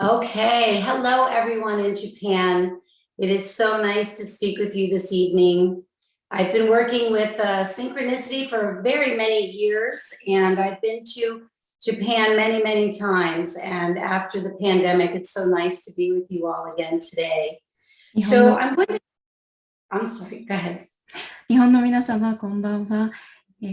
Okay, hello everyone in Japan. It is so nice to speak with you this evening. I've been working with Synchronicity for very many years, and I've been to Japan many, many times. And after the pandemic, it's so nice to be with you all again today. 日本 So の I'm sorry, go ahead. 日本の皆様、こんばんは。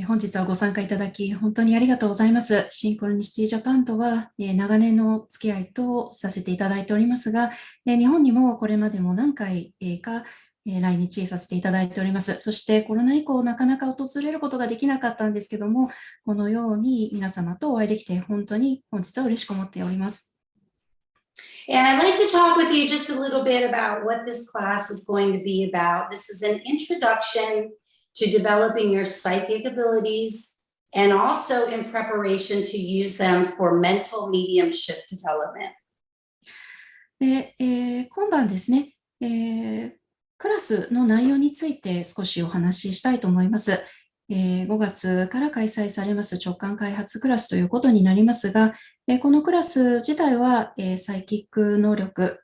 本日はご参加いただき、本当にありがとうございます。シンクロニシティジャパンとは、長年の付き合いとさせていただいておりますが、日本にもこれまでも何回か来日させていただいております。そしてコロナ以降、なかなか訪れることができなかったんですけども、このように皆様とお会いできて、本当に本日は嬉しく思っております。And I'd like to talk with you just a little bit about what this class is going to be about. This is an introduction to developing your psychic abilities and also in preparation to use them for mental mediumship development. で今晩ですね、クラスの内容について少しお話ししたいと思います。5月から開催されます直感開発クラスということになりますが、このクラス自体は、サイキック能力、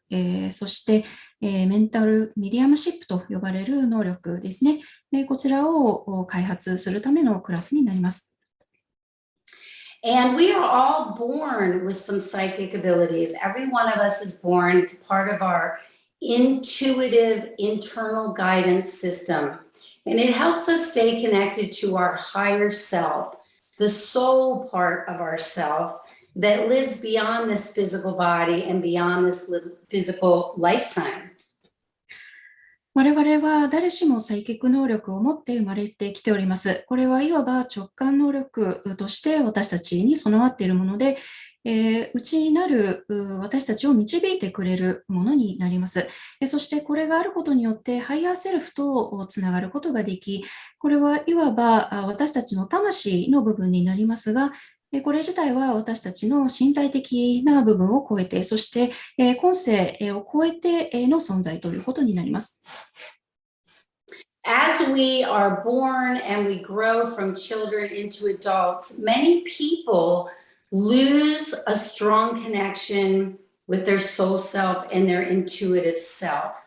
そして、メンタルミディアムシップと呼ばれる能力ですね。こちらを開発するためのクラスになります。And we are all born with some psychic abilities. Every one of us is born. It's part of our intuitive internal guidance system. And it helps us stay connected to our higher self, the soul part of ourself that lives beyond this physical body and beyond this physical lifetime. 我々は誰しもサイキック能力を持って生まれてきております。これはいわば直感能力として私たちに備わっているもので、内なる私たちを導いてくれるものになります。そしてこれがあることによってハイヤーセルフとつながることができ、これはいわば私たちの魂の部分になりますが、これ自体は私たちの身体的な部分を超えて、そして今世を超えての存在ということになります。As we are born and we grow from children into adults, many people lose a strong connection with their soul self and their intuitive self.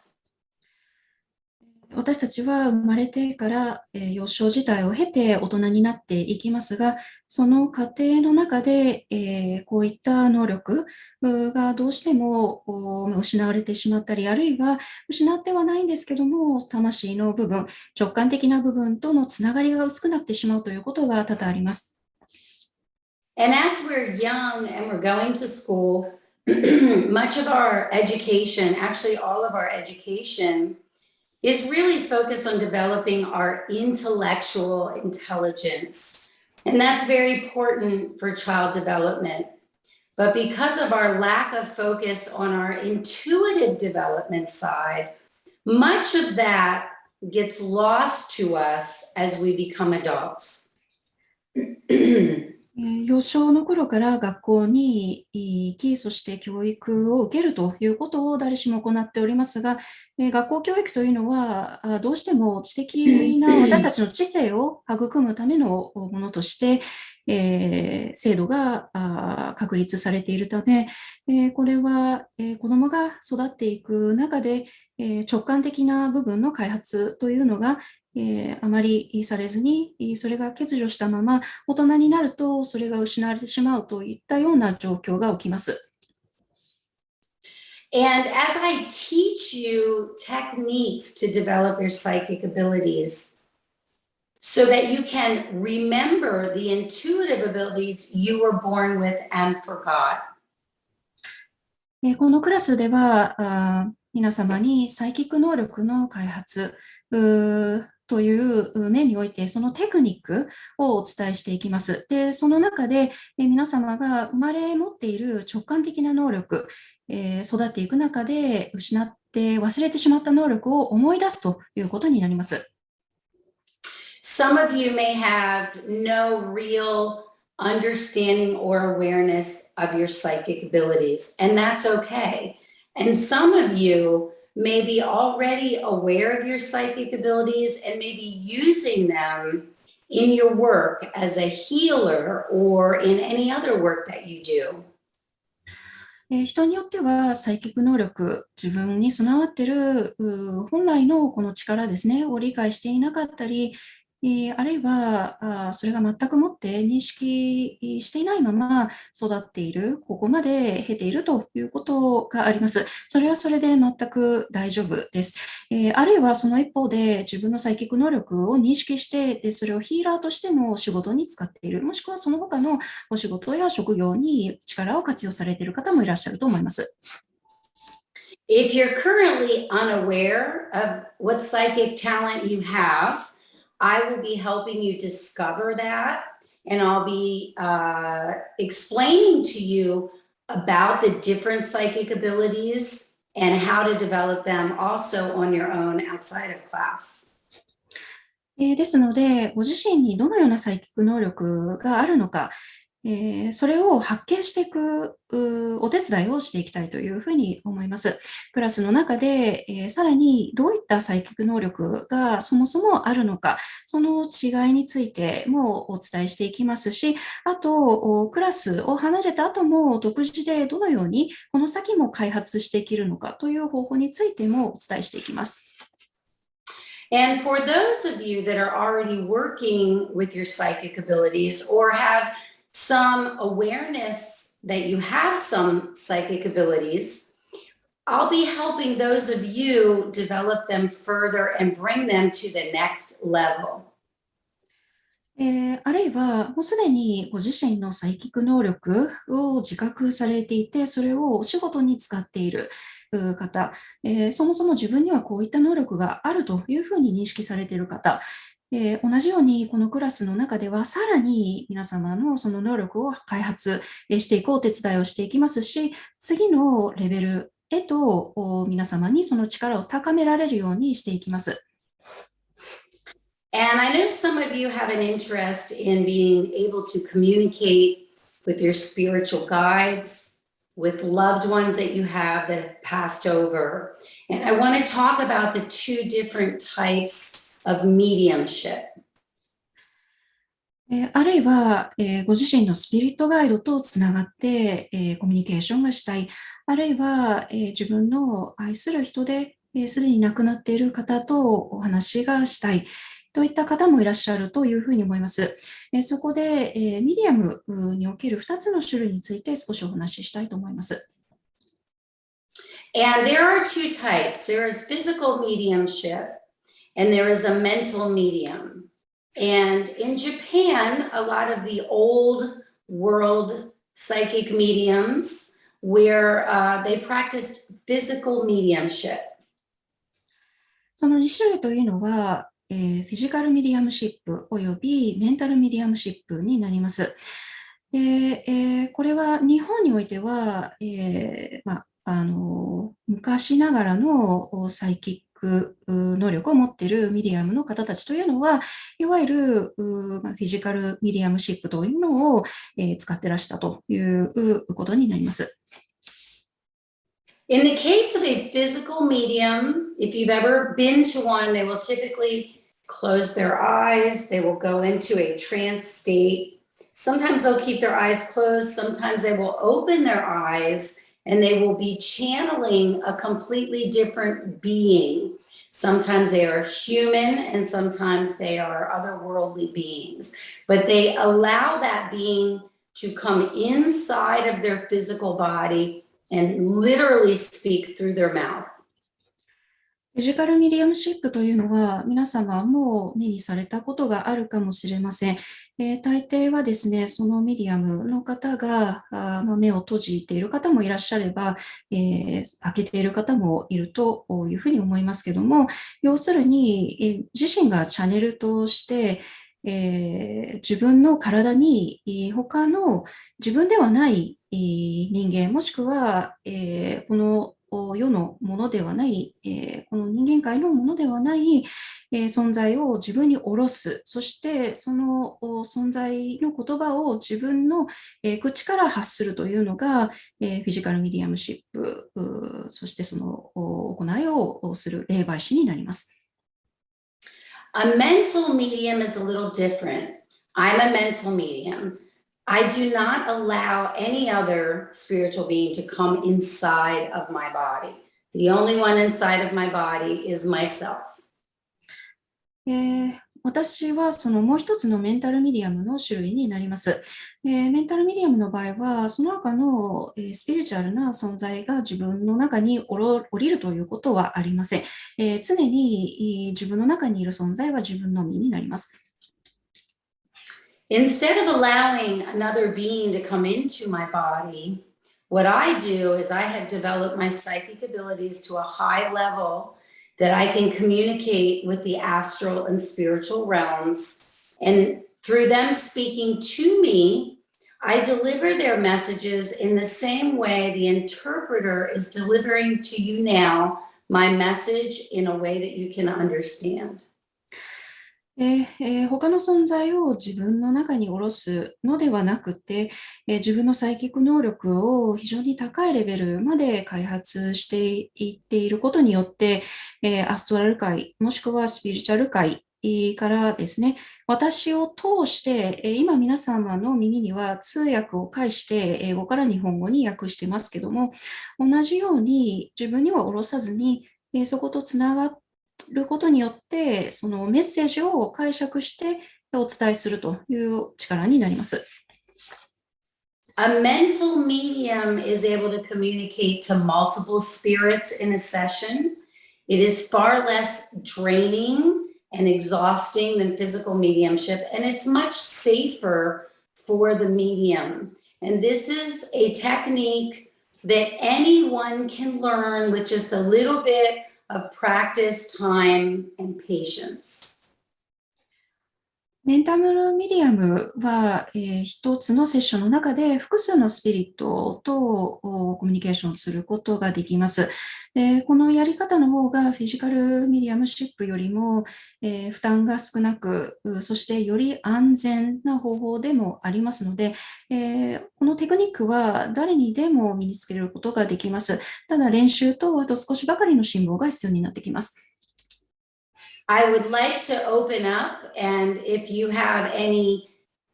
私たちは生まれてから幼少時代を経て大人になっていきますが、その過程の中でこういった能力がどうしても失われてしまったり、あるいは失ってはないんですけども、魂の部分、直感的な部分とのつながりが薄くなってしまうということが多々あります。And as we're young and we're going to school, much of our education, actually all of our education, is really focused on developing our intellectual intelligence. And that's very important for child development. But because of our lack of focus on our intuitive development side, much of that gets lost to us as we become adults. 幼少の頃から学校に行き、そして教育を受けるということを誰しも行っておりますが、学校教育というのはどうしても知的な私たちの知性を育むためのものとして、制度が確立されているため、これは子どもが育っていく中で直感的な部分の開発というのがあまりされずに、それが欠如したまま大人になるとそれが失われてしまうといったような状況が起きます。And as I teach you techniques to develop your psychic abilities, so that you can remember the intuitive abilities you were born with and forgot. このクラスでは皆様にサイキック能力の開発という面においてそのテクニックをお伝えしていきます。で、その中で皆様が生まれ持っている直感的な能力、育っていく中で失って忘れてしまった能力を思い出すということになります。Some of you may have no real understanding or awareness of your psychic abilities, and that's okay. And some of you may be already aware of your psychic abilities and maybe using them in your work as a healer or in any other work that you do. 人によってはサイキック能力、自分に備わっている本来のこの力ですね、を理解していなかったり、あるいはそれが全くもって認識していないまま育っている、ここまで経ているということがあります。それはそれで全く大丈夫です。あるいはその一方で自分のサイキック能力を認識して、でそれをヒーラーとしての仕事に使っている、もしくはその他のお仕事や職業に力を活用されている方もいらっしゃると思います。If you're currently unaware of what psychic talent you have, I will be helping you discover that, and I'll be explaining to you about the different psychic abilities and how to develop them also on your own outside of class. ですので、ご自身にどのようなサイキック能力があるのか、それを発見していくお手伝いをしていきたいというふうに思います。クラスの中で、さらにどういったサイキック能力がそもそもあるのか、その違いについてもお伝えしていきますし、あと、クラスを離れた後も独自でどのようにこの先も開発していけるのかという方法についてもお伝えしていきます。And for those of you that are already working with your psychic abilities or have some awareness that you have some psychic abilities, I'll be helping those of you develop them further and bring them to the next level. あるいは、もうすでにご自身のサイキック能力を自覚されていて、それをお仕事に使っている方、そもそも自分にはこういった能力があるというふうに認識されている方、同じようにこのクラスの中ではさらに皆様のその能力を開発していくお手伝いをしていきますし、次のレベルへと皆様にその力を高められるようにしていきます。And I know some of you have an interest in being able to communicate with your spiritual guides, with loved ones that you have that have passed over. And I want to talk about the two different types of mediumship. あるいは、ご自身のスピリットガイドとつながって、コミュニケーションがしたい。あるいは、自分の愛する人で、すでに亡くなっている方とお話がしたい。といった方もいらっしゃるというふうに思います。そこで、ミディアムにおける2つの種類について少しお話ししたいと思います。And there are two types. There is physical mediumship and there is a mental medium. And in Japan, a lot of the old world psychic mediums where they practiced physical mediumship. その2種類というのは、フィジカルミディアムシップおよびメンタルミディアムシップになります。でこれは日本においては、昔ながらのサイキック能力を持っているミディアムの方たちというのは、いわゆるフィジカルミディアムシップというのを使ってらしたということになります。In the case of a physical medium, if you've ever been to one, they will typically close their eyes. They will go into a trance state. Sometimes they'll keep their eyes closed. Sometimes they will open their eyes and they will be channeling a completely different being. Sometimes they are human and sometimes they are otherworldly beings. But they allow that being to come inside of their physical body and literally speak through their mouth. フィジカルミディアムシップというのは皆様も目にされたことがあるかもしれません。大抵はですね、そのミディアムの方が目を閉じている方もいらっしゃれば、開けている方もいるというふうに思いますけども、要するに、自身がチャンネルとして、自分の体に他の自分ではない人間、もしくは、この世のものではない、この人間界のものではない、存在を自分に下ろす。そしてその存在の言葉を自分の、口から発するというのが、フィジカルミディアムシップ、そしてその行いをする霊媒師になります。A mental medium is a little different. I'm a mental medium. I do not allow any other spiritual being to come inside of my body. The only one inside of my body is myself. 私はそのもう一つのメンタルミディアムの種類になります。メンタルミディアムの場合は、その中のスピリチュアルな存在が自分の中に降りるということはありません。常に自分の中にいる存在は自分の身になります。Instead of allowing another being to come into my body, what I do is I have developed my psychic abilities to a high level that I can communicate with the astral and spiritual realms. And through them speaking to me, I deliver their messages in the same way the interpreter is delivering to you now my message in a way that you can understand. 他の存在を自分の中に下ろすのではなくて、自分のサイキック能力を非常に高いレベルまで開発していっていることによって、アストラル界もしくはスピリチュアル界からですね、私を通して、今皆様の耳には通訳を介して英語から日本語に訳してますけども、同じように自分には下ろさずに、そことつながってることによって、そのメッセージを解釈してお伝えするという力になります。A mental medium is able to communicate to multiple spirits in a session. It is far less draining and exhausting than physical mediumship, and it's much safer for the medium. And this is a technique that anyone can learn with just a little bit of practice, time, and patience. メンタルミディアムは、一つのセッションの中で複数のスピリットとコミュニケーションすることができます。このやり方の方がフィジカルミディアムシップよりも、負担が少なく、そしてより安全な方法でもありますので、このテクニックは誰にでも身につけることができます。ただ練習とあと少しばかりの辛抱が必要になってきます。I would like to open up, and if you have any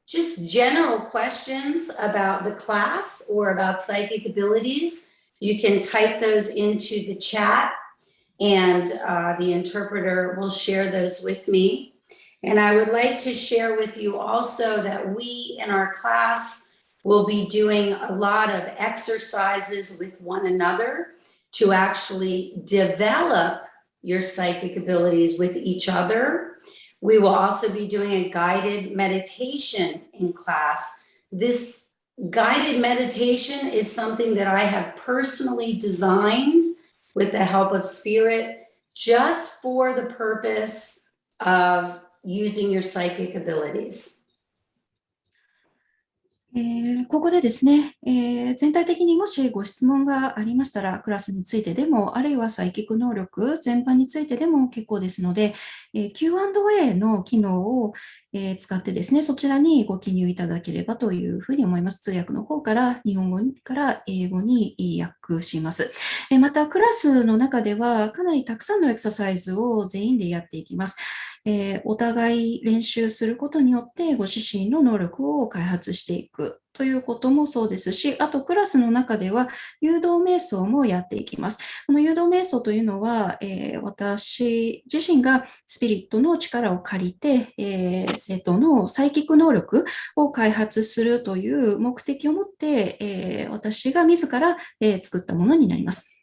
just general questions about the class or about psychic abilities, you can type those into the chat, and the interpreter will share those with me. And I would like to share with you also that we in our class will be doing a lot of exercises with one another to actually develop your psychic abilities with each other. We will also be doing a guided meditation in class. This guided meditation is something that I have personally designed with the help of Spirit just for the purpose of using your psychic abilities. ここでですね、全体的にもしご質問がありましたら、クラスについてでも、あるいはサイキック能力全般についてでも結構ですので、Q&A の機能を使ってですね、そちらにご記入いただければというふうに思います。通訳の方から日本語から英語に訳します。また、クラスの中ではかなりたくさんのエクササイズを全員でやっていきます。お互い練習することによってご自身の能力を開発していくということもそうですし、あとクラスの中では誘導瞑想もやっていきます。この誘導瞑想というのは、私自身がスピリットの力を借りて、生徒のサイキック能力を開発するという目的を持って、私が自ら、作ったものになります。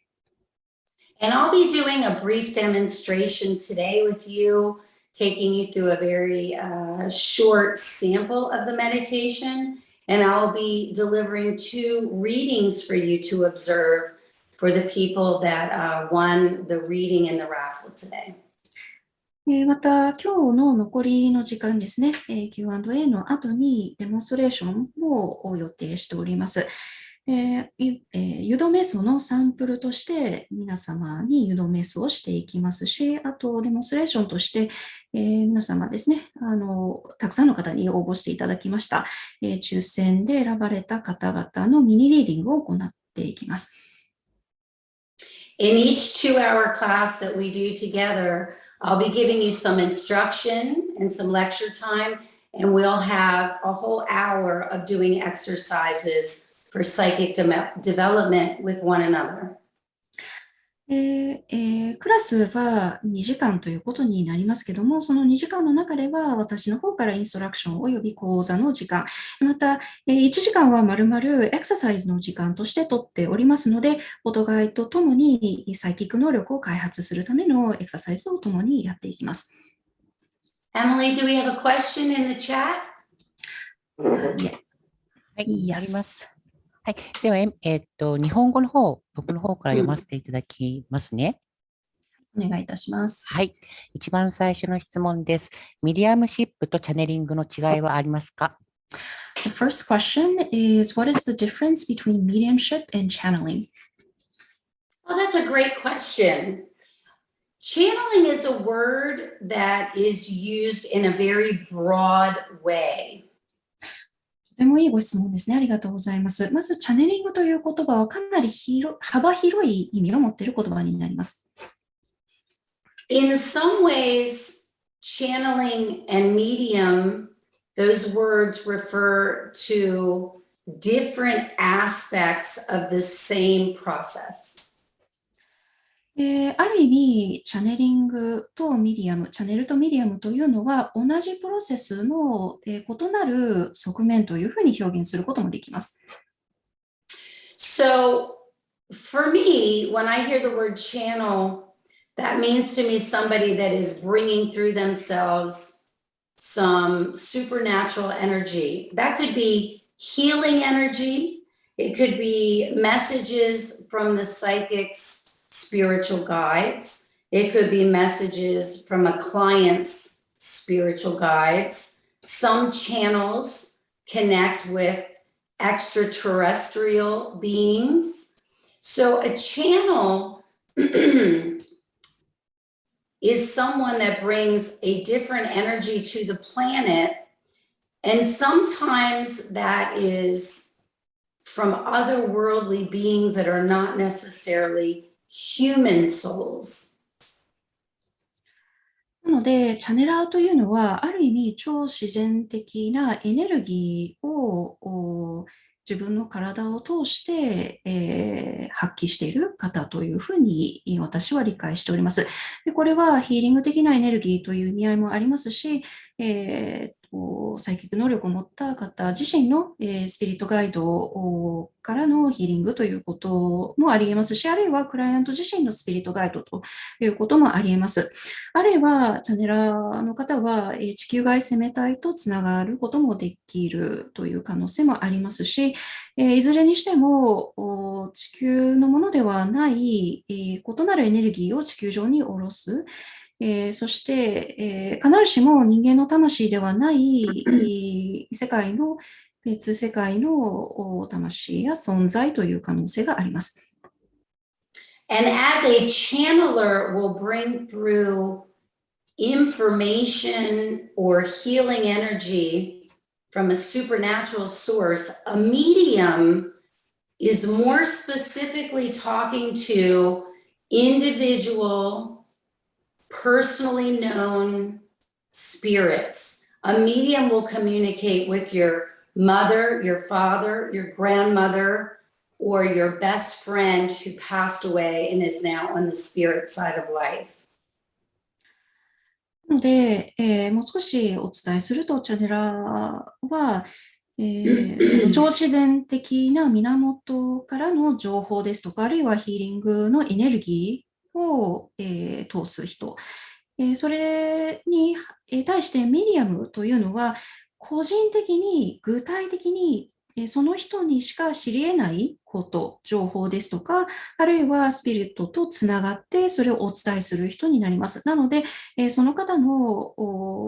And I'll be doing a brief demonstration today with you.Taking you through a very short sample of the meditation, and I'll be delivering 2 readings for you to observe for the people that won the reading in the raffle today. また、今日の残りの時間ですね、Q&A の後にデモンストレーションを予定しております。誘導瞑想のサンプルとして皆様に誘導瞑想をしていきますし、あとデモンストレーションとして、皆様ですね、たくさんの方に応募していただきました、抽選で選ばれた方々のミニリーディングを行っていきます。In each 2-hour class that we do together, I'll be giving you some instruction and some lecture time, and we'll have a whole hour of doing exercises for psychic development with one another. クラスは2時間ということになりますけども、その2時間の中では私の方からインストラクションおよび講座の時間、また1時間はまるまるエクササイズの時間として取っておりますので、お互いとともにサイキック能力を開発するためのエクササイズをともにやっていきます。Emily, do we have a question in the chat? はい、Yes. あります。はい。では、日本語の方、僕の方から読ませていただきますね。お願いいたします。はい。一番最初の質問です。ミディアムシップとチャネリングの違いはありますか？ The first question is, what is the difference between mediumship and channeling? Oh, that's a great question. Channeling is a word that is used in a very broad way. とてもいいご質問ですね。ありがとうございます。まず、チャネリングという言葉はかなり幅広い意味を持っている言葉になります。In some ways, channeling and medium, those words refer to different aspects of the same process. ある意味、チャネリングとミディアム、チャネルとミディアムというのは同じプロセスの異なる側面というふうに表現することもできます。So, for me, when I hear the word channel, that means to me somebody that is bringing through themselves some supernatural energy. That could be healing energy. It could be messages from the psychic's spiritual guides. It could be messages from a client's spiritual guides. Some channels connect with extraterrestrial beings. So a channel is someone that brings a different energy to the planet, and sometimes that is from otherworldly beings that are not necessarily human souls. なので、チャネラーというのは、ある意味、超自然的なエネルギーを自分の体を通して、発揮している方というふうに私は理解しております。で、これはヒーリング的なエネルギーという意味合いもありますし、サイキック能力を持った方自身の、スピリットガイドからのヒーリングということもあり得ますし、あるいはクライアント自身のスピリットガイドということもあり得ます。あるいはチャネラーの方は、地球外生命体とつながることもできるという可能性もありますし、いずれにしても地球のものではない、異なるエネルギーを地球上に下ろす。そして、必ずしも人間の魂ではない世界の別世界の魂や存在という可能性があります。And as a channeler will bring through information or healing energy from a supernatural source, a medium is more specifically talking to individual personally known spirits. A medium will communicate with your mother, your father, your grandmother, or your best friend who passed away and is now on the spirit side of life. なので、もう少しお伝えすると、チャネラーは、その超自然的な源からの情報ですとか、あるいはヒーリングのエネルギーを、通す人、それに対してメディアムというのは個人的に具体的にその人にしか知り得ないこと、情報ですとか、あるいはスピリットとつながってそれをお伝えする人になります。なので、その方の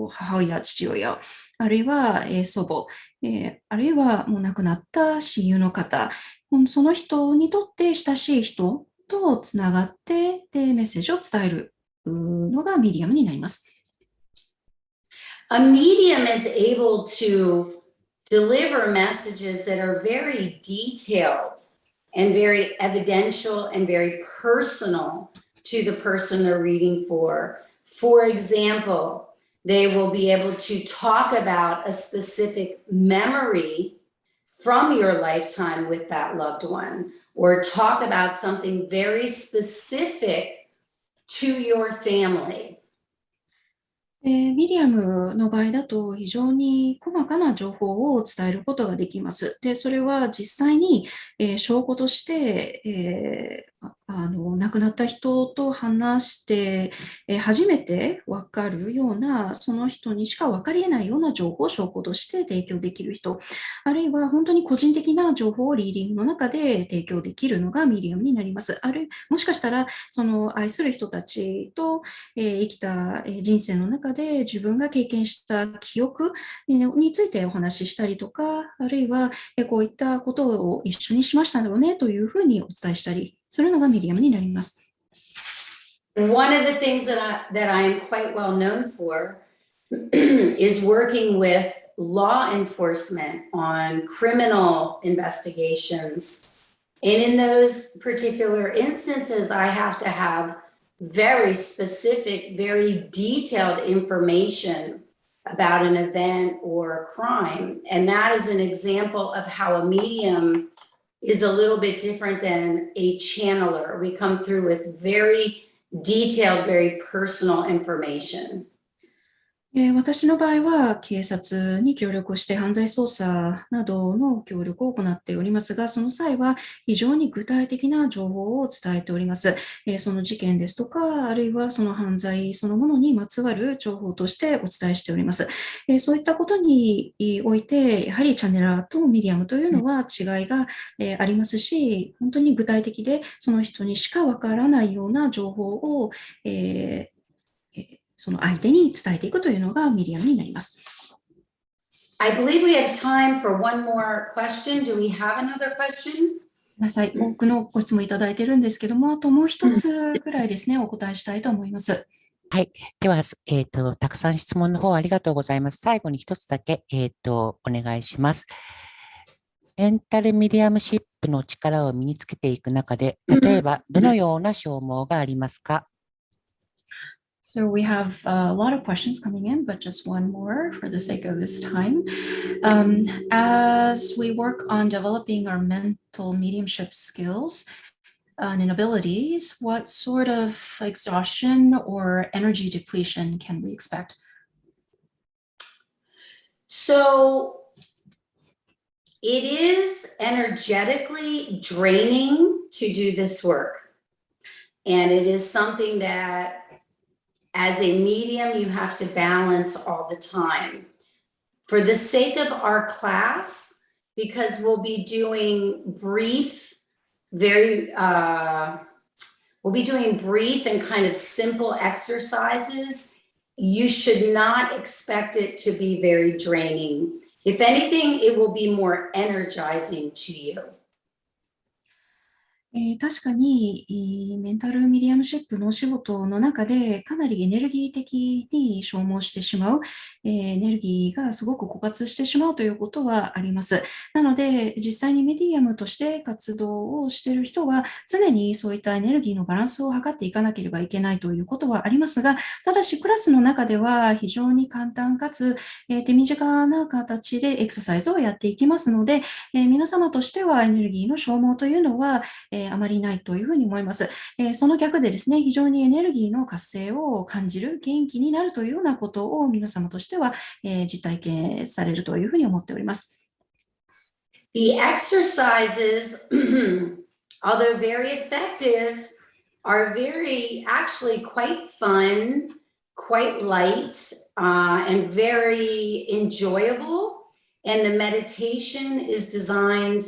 母親、父親、あるいは祖母、あるいはもう亡くなった親友の方、その人にとって親しい人とつながってでメッセージを伝えるのがミディアムになります。A medium is able to deliver messages that are very detailed and very evidential and very personal to the person they're reading for. For example, They will be able to talk about a specific memory from your lifetime with that loved one, or talk about something very specific to your family. ミディアムの場合だと非常に細かな情報を伝えることができます。で、それは実際に、証拠として、亡くなった人と話して、初めて分かるような、その人にしか分かり得ないような情報を証拠として提供できる人、あるいは本当に個人的な情報をリーディングの中で提供できるのがミディアムになります。もしかしたら、その愛する人たちと、生きた人生の中で自分が経験した記憶についてお話ししたりとか、あるいはこういったことを一緒にしましたよねというふうにお伝えしたりするのがミディアムになります。One of the things that I'm quite well known for is working with law enforcement on criminal investigations. And in those particular instances, I have to have very specific, very detailed information about an event or a crime. And that is an example of how a medium is a little bit different than a channeler. We come through with very detailed, very personal information. 私の場合は警察に協力して犯罪捜査などの協力を行っておりますが、その際は非常に具体的な情報を伝えております。その事件ですとか、あるいはその犯罪そのものにまつわる情報としてお伝えしております。そういったことにおいて、やはりチャネラーとミディアムというのは違いがありますし、本当に具体的でその人にしかわからないような情報をその相手に伝えていくというのがミディアムになります。I believe we have time for one more question. Do we have another question? 皆さん、多くのご質問いただいているんですけども、あともう一つくらいですね、お答えしたいと思います。はい。では、たくさん質問の方ありがとうございます。最後に一つだけ、お願いします。メンタルミディアムシップの力を身につけていく中で、例えばどのような消耗がありますか？ So we have a lot of questions coming in, but just one more for the sake of this time. As we work on developing our mental mediumship skills and abilities, what sort of exhaustion or energy depletion can we expect? So it is energetically draining to do this work. And it is something that as a medium, you have to balance all the time. For the sake of our class, because we'll be doing brief and kind of simple exercises, you should not expect it to be very draining. If anything, it will be more energizing to you. 確かにメンタルミディアムシップのお仕事の中でかなりエネルギー的に消耗してしまう、エネルギーがすごく枯渇してしまうということはあります。なので実際にメディアムとして活動をしている人は常にそういったエネルギーのバランスを図っていかなければいけないということはありますが、ただしクラスの中では非常に簡単かつ手短な形でエクササイズをやっていきますので、皆様としてはエネルギーの消耗というのはあまりないというふうに思います。その逆でですね、非常にエネルギーの活性を感じる、元気になるというようなことを皆様としては、実体験されるというふうに思っております。The exercises, although very effective, are actually quite fun, quite light, and very enjoyable. And the meditation is designed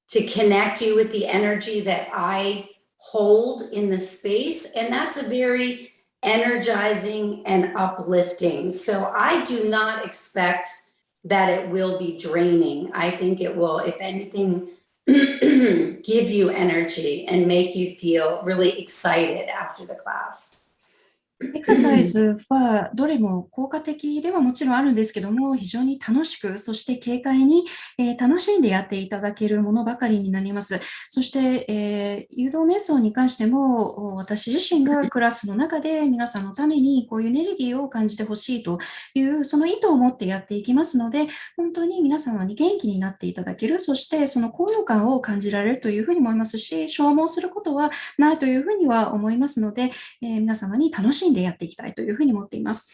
to connect you with the energy that I hold in the space. And that's a very energizing and uplifting. So I do not expect that it will be draining. I think it will, if anything, give you energy and make you feel really excited after the class. エクササイズはどれも効果的ではもちろんあるんですけども、非常に楽しく、そして軽快に、楽しんでやっていただけるものばかりになります。そして、誘導瞑想に関しても、私自身がクラスの中で皆さんのためにこういうエネルギーを感じてほしいという、その意図を持ってやっていきますので、本当に皆様に元気になっていただける、そしてその高揚感を感じられるというふうに思いますし、消耗することはないというふうには思いますので、皆様に楽しんでやっていきたいというふうに思っています。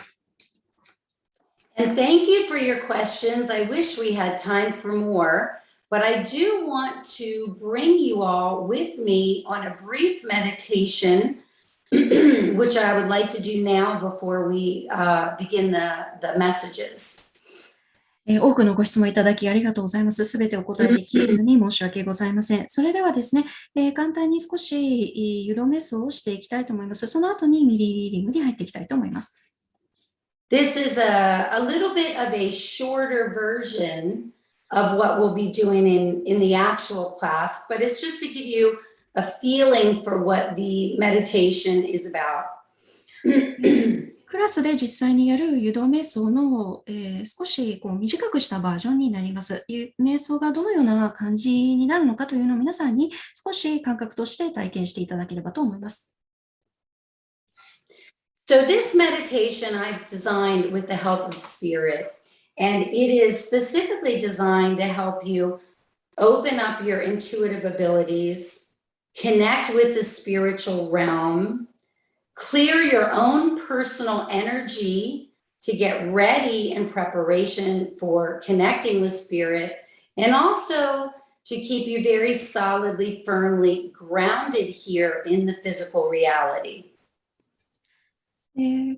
And thank you for your questions. I wish we had time for more, but I do want to bring you all with me on a brief meditation, which I would like to do now before we begin the messages. 多くのご質問いただきありがとうございます。すべてお答えできずに申し訳ございません。それではですね、簡単に少し誘導瞑想をしていきたいと思います。その後にミディリーディングに入っていきたいと思います。This is a little bit of a shorter version of what we'll be doing in the actual class, but it's just to give you a feeling for what the meditation is about. クラスで実際にやる誘導瞑想の、少し短くしたバージョンになります。瞑想がどのような感じになるのかというのを皆さんに少し感覚として体験していただければと思います。So this meditation I've designed with the help of Spirit, and it is specifically designed to help you open up your intuitive abilities, connect with the spiritual realm, clear your own personal energy to get ready in preparation for connecting with Spirit, and also to keep you very solidly, firmly grounded here in the physical reality.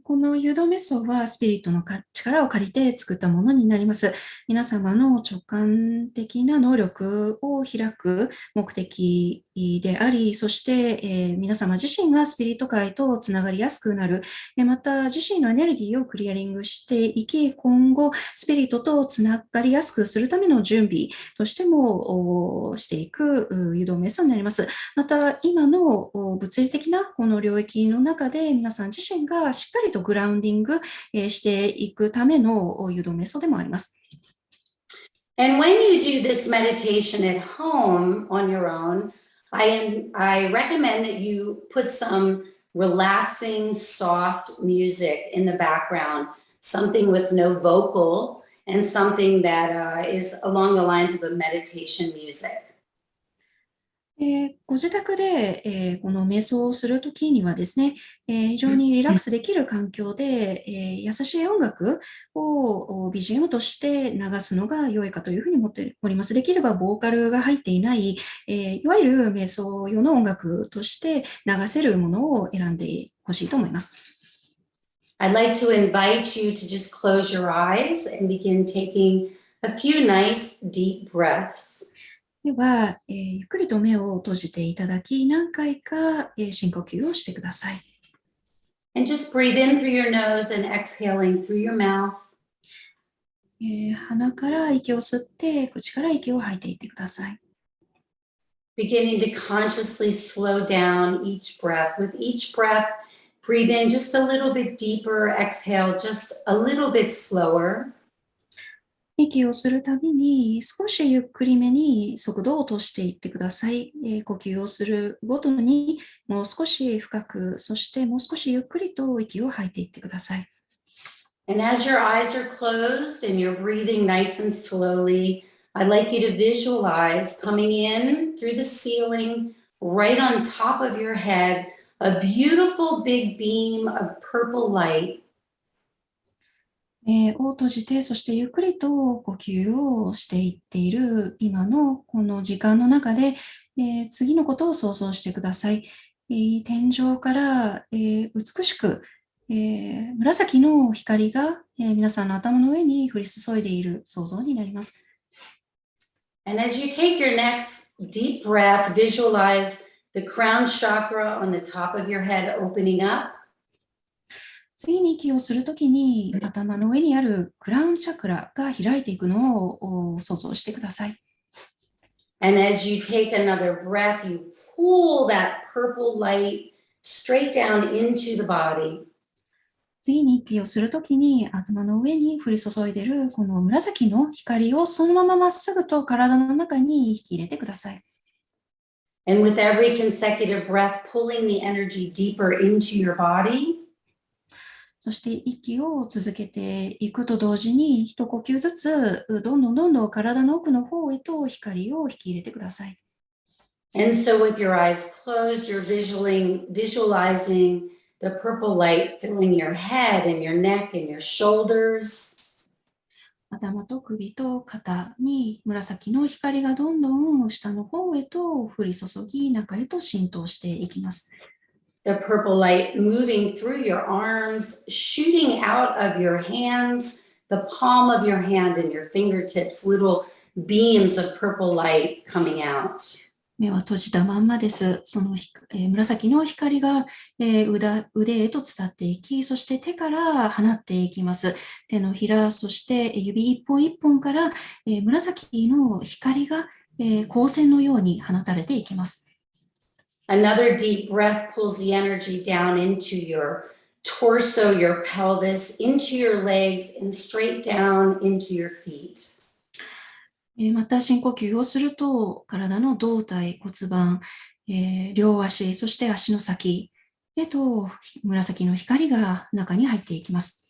この誘導瞑想はスピリットの力を借りて作ったものになります。皆様の直感的な能力を開く目的であり、そして、皆様自身がスピリット界とつながりやすくなる、また自身のエネルギーをクリアリングしていき、今後スピリットとつながりやすくするための準備としてもしていく誘導瞑想になります。また今の物理的なこの領域の中で皆さん自身がしっかりとグラウンディングしていくための誘導瞑想でもあります。And when you do this meditation at home on your own, I recommend that you put some relaxing, soft music in the background, something with no vocal and something that is along the lines of a meditation music. ご自宅で、この瞑想をするときにはですね、非常にリラックスできる環境で、優しい音楽をBGMとして流すのが良いかというふうに思っております。できればボーカルが入っていない、いわゆる瞑想用の音楽として流せるものを選んでほしいと思います。I'd like to invite you to just close your eyes and begin taking a few nice deep breaths. では、ゆっくりと目を閉じていただき、何回か、深呼吸をしてください。And just breathe in through your nose and exhaling through your mouth. 鼻から息を吸って、口から息を吐いていってください。Beginning to consciously slow down each breath. With each breath, breathe in just a little bit deeper, exhale just a little bit slower. 息をするたびに少しゆっくりめに速度を落としていってください。呼吸をするごとにもう少し深く、そしてもう少しゆっくりと息を吐いていってください。And as your eyes are closed and you're breathing nice and slowly, I'd like you to visualize coming in through the ceiling, right on top of your head, a beautiful big beam of purple light. 目を閉じて、そしてゆっくりと呼吸をしていっている今のこの時間の中で、次のことを想像してください。天井から、美しく、紫の光が、皆さんの頭の上に降り注いでいる想像になります。And as you take your next deep breath, visualize the crown chakra on the top of your head opening up. 次に息をするときに頭の上にあるクラウンチャクラが開いていくのを想像してください。And as you take another breath, you pull that purple light straight down into the body. 次に息をするときに頭の上に降り注いでいるこの紫の光をそのまままっすぐと体の中に引き入れてください。And with every consecutive breath, pulling the energy deeper into your body. そして息を続けていくと同時に一呼吸ずつどんどん体の奥の方へと光を引き入れてください。And so with your eyes closed, you're visualizing the purple light filling your head and your neck and your shoulders. 頭と首と肩に紫の光がどんどん下の方へと降り注ぎ、中へと浸透していきます。The purple light moving through your arms, shooting out of your hands, the palm of your hand and your fingertips, little beams of purple light coming out. 目は閉じたまんまです。その紫の光が腕へと伝っていき、そして手から放っていきます。手のひら、そして指一本一本から紫の光が光線のように放たれていきます。Another deep breath pulls the energy down into your torso, your pelvis, into your legs, and straight down into your feet. また深呼吸をすると体の胴体、骨盤、両足、そして足の先へと紫の光が中に入っていきます。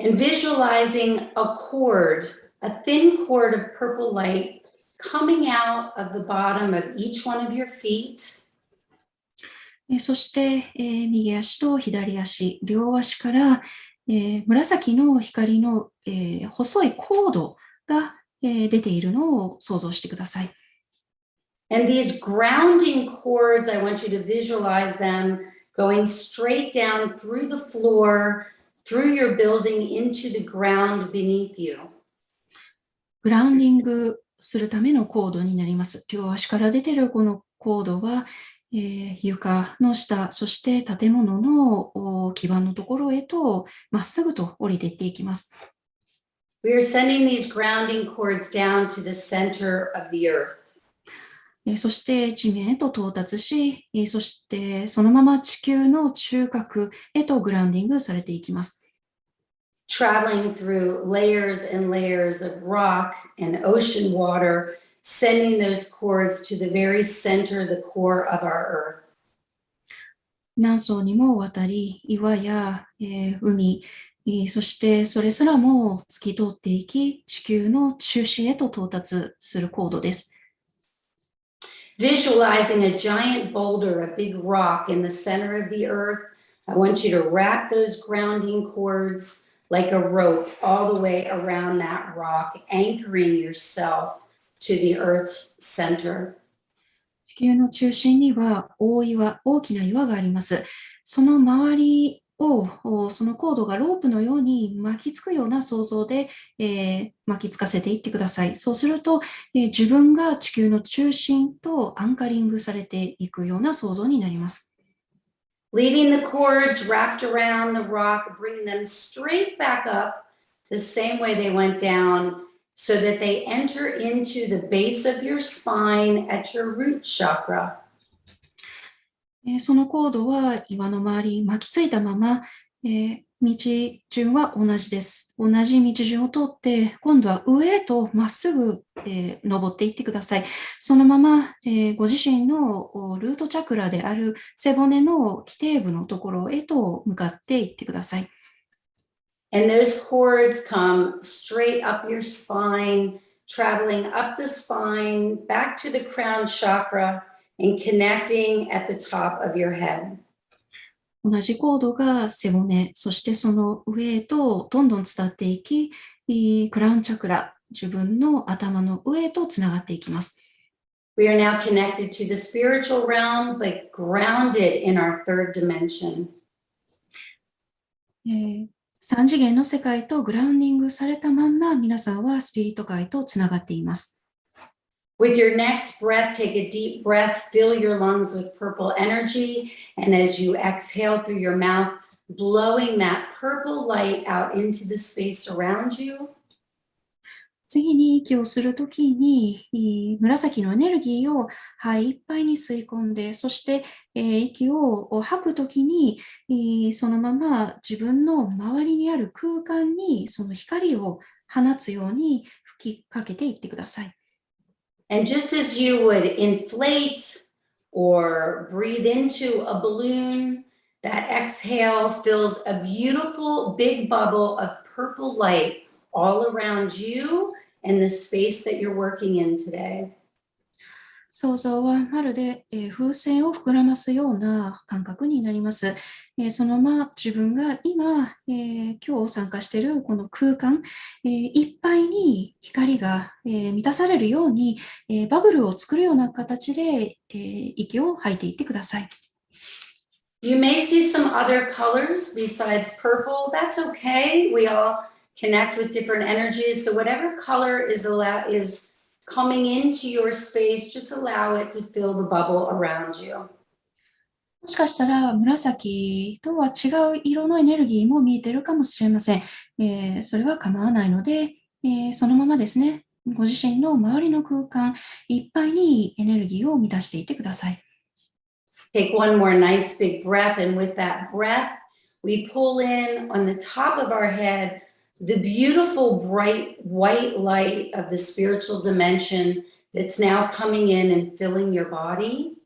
And visualizing a cord, a thin cord of purple light coming out of the bottom of each one of your feet. そして、右足と左足、両足から、紫の光の、細いコードが出ているのを想像してください。And these grounding cords, I want you to visualize them going straight down through the floor, through your building, into the ground beneath you. グラウンディングするためのコードになります。両足から出ているこのコードは、床の下、そして建物の基盤のところへとまっすぐと降りていっていきます。We are sending these grounding cords down to the center of the earth. そして地面へと到達し、そしてそのまま地球の中核へとグラウンディングされていきます。Traveling through layers and layers of rock and ocean water, sending those cords to the very center, the core of our earth. 何層にもわたり、岩や、海、そしてそれすらも透き通っていき、地球の中心へと到達するコードです。Visualizing a giant boulder, a big rock in the center of the earth, I want you to wrap those grounding cords like a rope all the way around that rock, anchoring yourself to the earth's center. 地球の中心には大きな岩があります。その周りをそのコードがロープのように巻きつくような想像で、巻きつかせていってください。そうすると、自分が地球の中心とアンカリングされていくような想像になります。Leaving the cords wrapped around the rock, bringing them straight back up the same way they went down so that they enter into the base of your spine at your root chakra. そのコードは岩の周りに巻きついたまま、道順は同じです。同じ道順を通って、今度は上へとまっすぐ、登っていってください。そのまま、ご自身のルートチャクラである背骨の基底部のところへと向かっていってください。And those cords come straight up your spine, traveling up the spine, back to the crown chakra, and connecting at the top of your head. 同じコードが背骨、そしてその上へとどんどん伝わっていき、クラウンチャクラ、自分の頭の上へとつながっていきます。We are now connected to the spiritual realm, but grounded in our third dimension. 3次元の世界とグラウンディングされたまんま、皆さんはスピリット界とつながっています。With your next breath, take a deep breath, fill your lungs with purple energy, and as you exhale through your mouth, blowing that purple light out into the space around you. 次に息をするときに、紫のエネルギーを肺いっぱいに吸い込んで、そして、息を吐くときに、そのまま自分の周りにある空間にその光を放つように吹きかけていってください。And just as you would inflate or breathe into a balloon, that exhale fills a beautiful big bubble of purple light all around you and the space that you're working in today. 想像はまるで、風船を膨らますような感覚になります。そのまま自分が今、今日参加しているこの空間、いっぱいに光が、満たされるように、バブルを作るような形で、息を吐いていってください。You may see some other colors besides purple. That's okay. We all connect with different energies. So whatever color is coming into your space, just allow it to fill the bubble around you. もしかしたら紫とは違う色のエネルギーも見えているかもしれません。それは構わないので、そのままですね、ご自身の周りの空間いっぱいにエネルギーを満たしていってください。Take one more nice big breath, and with that breath, we pull in on the top of our head the beautiful bright white light of the spiritual dimension that's now coming in and filling your body.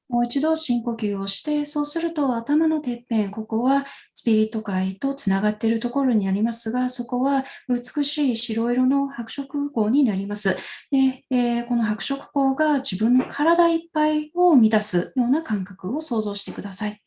もう一度深呼吸をして、そうすると頭のてっぺん、ここはスピリット界とつながっているところになりますが、そこは美しい白色の白色光になります。で、この白色光が自分の体いっぱいを満たすような感覚を想像してください。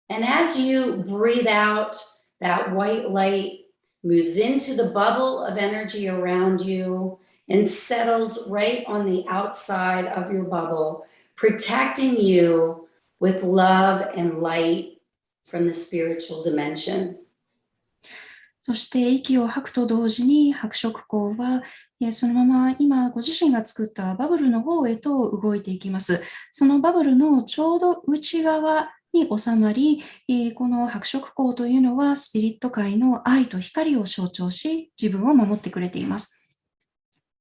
And as you breathe out, that white light moves into the bubble of energy around you and settles right on the outside of your bubble, protecting you with love and light from the spiritual dimension. そして息を吐くと同時に白色光はそのまま今ご自身が作ったバブルの方へと動いていきます。そのバブルのちょうど内側に収まり、この白色光というのはスピリット界の愛と光を象徴し、自分を守ってくれています。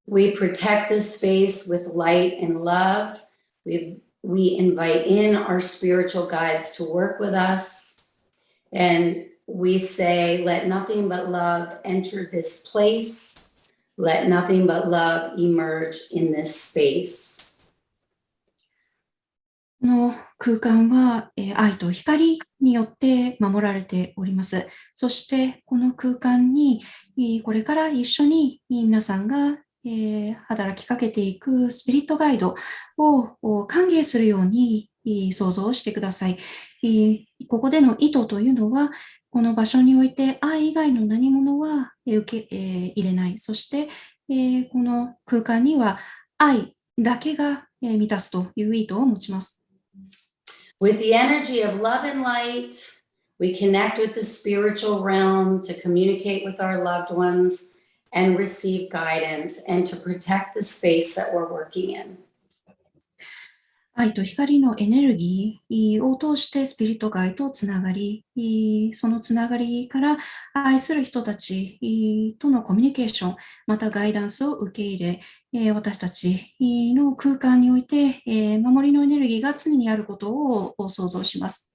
We protect this space with light and love. We invite in our spiritual guides to work with us. And we say, let nothing but love enter this place. Let nothing but love emerge in this space. この空間は愛と光によって守られております。そしてこの空間にこれから一緒に皆さんが働きかけていくスピリットガイドを歓迎するように想像してください。ここでの意図というのは、この場所において愛以外の何物は受け入れない。そして、この空間には愛だけが満たすという意図を持ちます。With the energy of love and light, we connect with the spiritual realm to communicate with our loved ones and receive guidance and to protect the space that we're working in. 愛と光のエネルギーを通してスピリット界とつながり、そのつながりから愛する人たちとのコミュニケーション、またガイダンスを受け入れ、私たちの空間において守りのエネルギーが常にあることを想像します。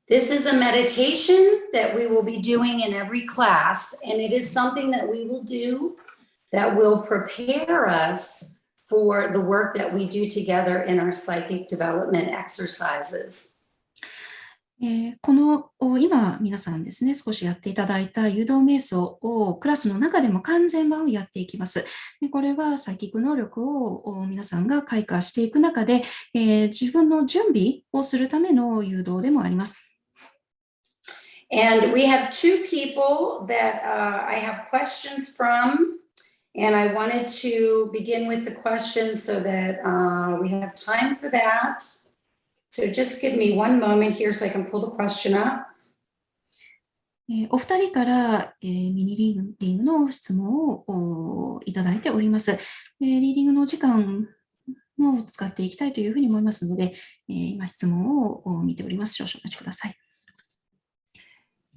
This is a meditation that we will be doing in every class, and it is something that we will do that will prepare us for the work that we do together in our psychic development exercises. この今皆さんですね、少しやっていただいた誘導瞑想をクラスの中でも完全版をやっていきます。これはサイキック能力を皆さんが開花していく中で、自分の準備をするための誘導でもあります。And we have two people that I have questions from. And I wanted to begin with the questions so that we have time for that. So just give me one moment here so I can pull the question up. お二人からミニリーディングの質問をいただいております。リーディングの時間も使っていきたいというふうに思いますので、今質問を見ております。少々お待ちください。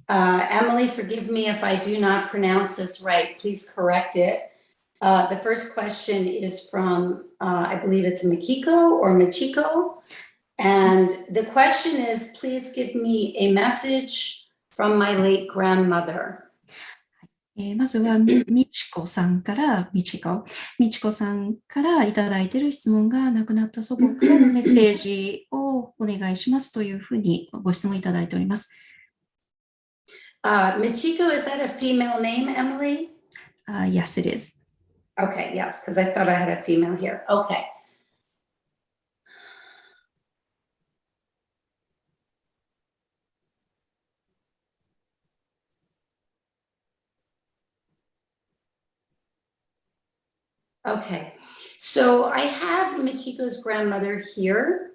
Emily, forgive me if I do not pronounce this right. Please correct it. The first question is from, I believe it's Mikiko or Michiko. And the question is, please give me a message from my late grandmother. まずはみちこさんからいただいている質問が、亡くなった祖母からのメッセージをお願いしますというふうにご質問いただいております。Michiko, is that a female name, Emily? Yes, it is. Okay, yes, because I thought I had a female here. Okay. Okay, so I have Michiko's grandmother here.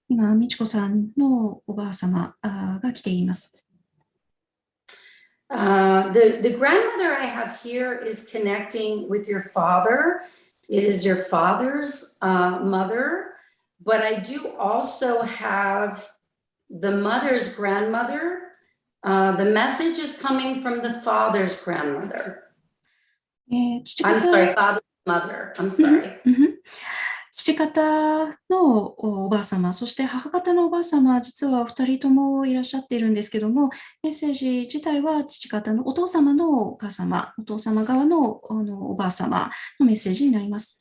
今、みちこさんのおばあ様が来ています。The grandmother I have here is connecting with your father. It is your father's mother, but I do also have the mother's grandmother. The message is coming from the father's grandmother. I'm sorry, father's mother. I'm sorry. 父方のおばあ様、そして母方のおばあ様、実はお二人ともいらっしゃっているんですけども、メッセージ自体は父方のお父様のお母様、お父様側のおばあ様のメッセージになります。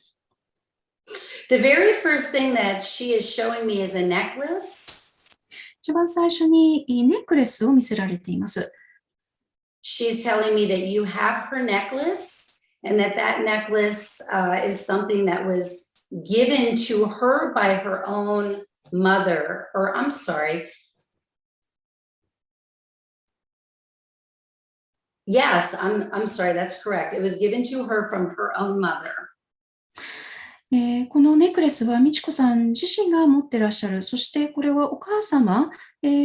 The very first thing that she is showing me is a necklace. 一番最初にネックレスを見せられています。She's telling me that you have her necklace and that necklace is something that was given to her by her own mother, or I'm sorry. Yes, I'm sorry, that's correct. It was given to her from her own mother. このネックレスはみちこさん自身が持ってらっしゃる。そしてこれはお母様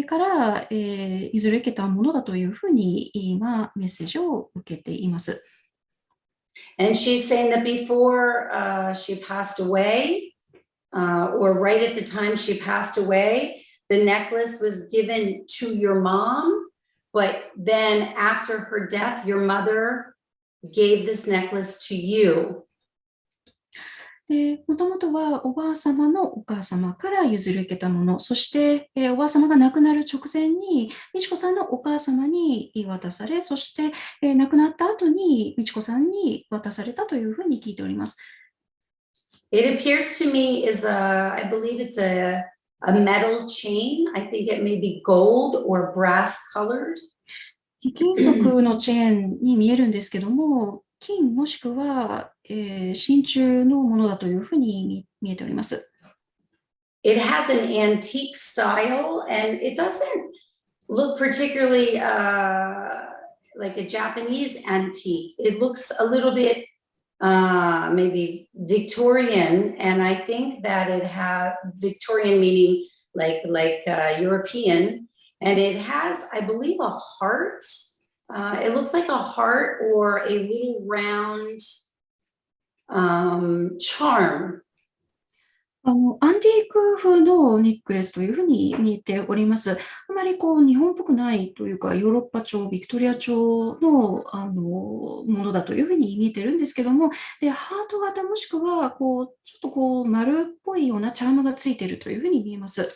から譲り受けたものだというふうに今メッセージを受けています。And she's saying that before she passed away, or right at the time she passed away, the necklace was given to your mom, but then after her death, your mother gave this necklace to you. もともとはおばあ様のお母様から譲り受けたもの、そして、おばあ様が亡くなる直前に、みちこさんのお母様に渡され、そして、亡くなった後にみちこさんに渡されたというふうに聞いております。It appears to me is I believe it's a metal chain. I think it may be gold or brass colored. 貴金属のチェーンに見えるんですけども、金もしくは、真鍮のものだというふうに見えております。It has an antique style and it doesn't look particularly like a Japanese antique. It looks a little bit maybe Victorian, and I think that it has Victorian meaning like European, and it has, I believe, a heart. It looks like a heart or a little round charm. アンティーク風のネックレスというふうに見えております。あまり日本っぽくないというか、ヨーロッパ調、ビクトリア調の、ものだというふうに見えてるんですけども、で、ハート型もしくは、ちょっと丸っぽいようなチャームがついているというふうに見えます。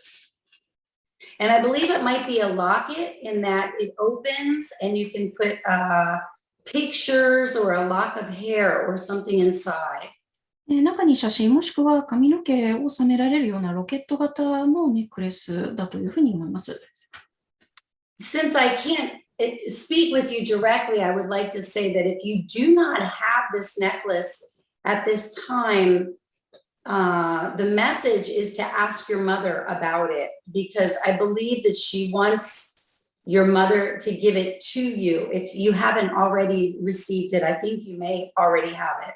And I believe it might be a locket in that it opens and you can put pictures or a lock of hair or something inside. 中に写真もしくは髪の毛を収められるようなロケット型のネックレスだというふうに思います。Since I can't speak with you directly, I would like to say that if you do not have this necklace at this time, the message is to ask your mother about it, because I believe that she wants your mother to give it to you. If you haven't already received it, I think you may already have it.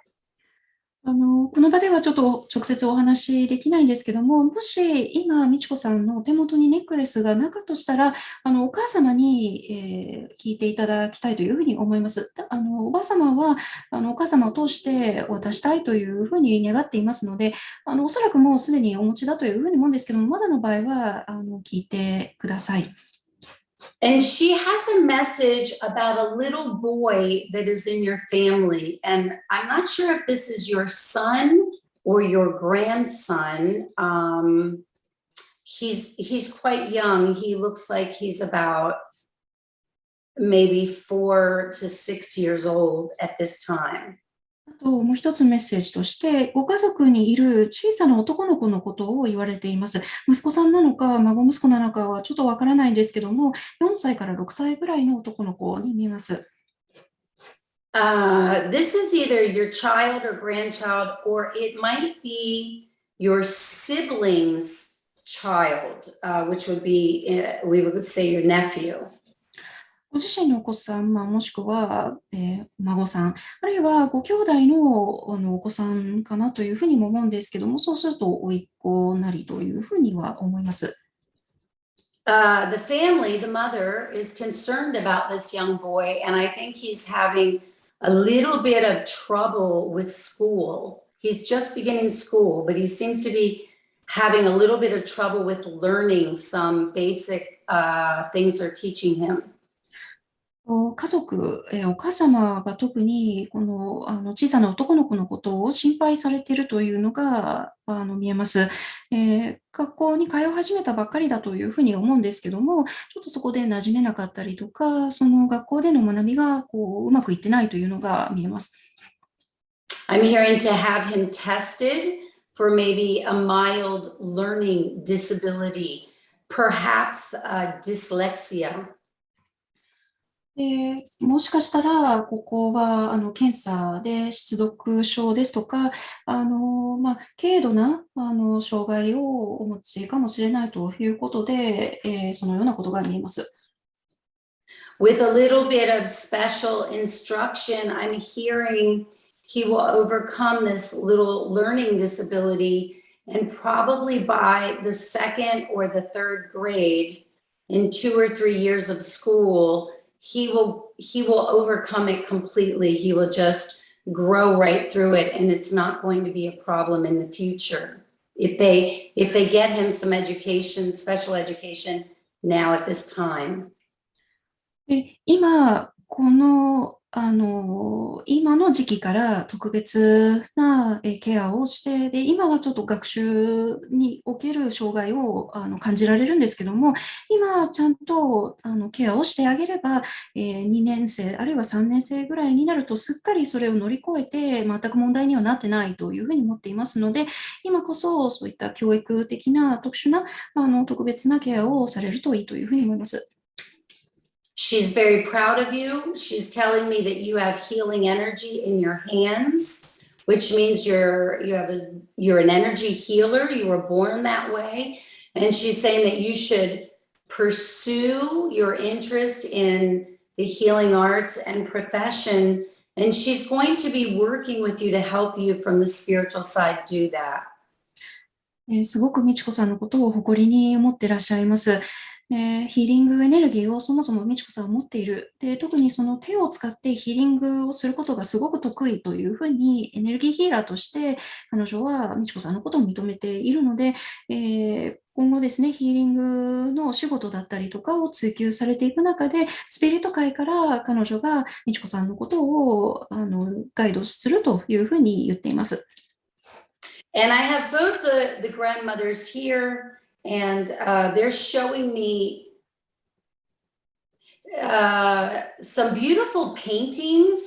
この場ではちょっと直接お話しできないんですけども、もし今、みちこさんのお手元にネックレスがなかったとしたら、お母様に、聞いていただきたいというふうに思います。おばあ様はお母様を通して渡したいというふうに願っていますので、おそらくもうすでにお持ちだというふうに思うんですけども、まだの場合は聞いてください。And she has a message about a little boy that is in your family. And I'm not sure if this is your son or your grandson. He's quite young. He looks like he's about maybe 4 to 6 years old at this time. あともう一つメッセージとして、ご家族にいる小さな男の子のことを言われています。息子さんなのか、孫息子なのかはちょっとわからないんですけども、4歳から6歳ぐらいの男の子に見えます。This is either your child or grandchild, or it might be your sibling's child, which would be, we would say your nephew. ご自身のお子さん、もしくは、孫さん、あるいはご兄弟の、お子さんかなというふうにも思うんですけども、そうすると、甥っ子なりというふうには思います。The family, the mother, is concerned about this young boy, and I think he's having a little bit of trouble with school. He's just beginning school, but he seems to be having a little bit of trouble with learning some basic things they're teaching him. 家族、お母様が特にこの、小さな男の子のことを心配されているというのが見えます。学校に通い始めたばっかりだというふうに思うんですけども、ちょっとそこで馴染めなかったりとか、その学校での学びがうまくいってないというのが見えます。I'm hearing to have him tested for maybe a mild learning disability, perhaps dyslexia. もしかしたら、ここは検査で失読症ですとか、軽度な障害をお持ちかもしれないということで、そのようなことが見えます。With a little bit of special instruction, I'm hearing he will overcome this little learning disability, and probably by the 2nd or the 3rd grade, in 2 or 3 years of school, he will overcome it completely. He will just grow right through it, and it's not going to be a problem in the future. If they get him some education, special education now at this time. 今、今の時期から特別なケアをして、で、今はちょっと学習における障害を感じられるんですけども、今ちゃんとケアをしてあげれば、2年生あるいは3年生ぐらいになるとすっかりそれを乗り越えて全く問題にはなってないというふうに思っていますので、今こそそういった教育的な特殊な特別なケアをされるといいというふうに思います。She's very proud of you. She's telling me that you have healing energy in your hands, which means you're an energy healer. You were born that way. And she's saying that you should pursue your interest in the healing arts and profession. And she's going to be working with you to help you from the spiritual side do that. すごく美智子さんのことを誇りに思ってらっしゃいます。ヒーリングエネルギーをそもそも美智子さんは持っている。で、特にその手を使ってヒーリングをすることがすごく得意というふうにエネルギーヒーラーとして彼女は美智子さんのことを認めているので、今後ですね、ヒーリングのお仕事だったりとかを追求されていく中で、スピリット界から彼女が美智子さんのことをガイドするというふうに言っています。And I have both the grandmothers here, and they're showing me some beautiful paintings.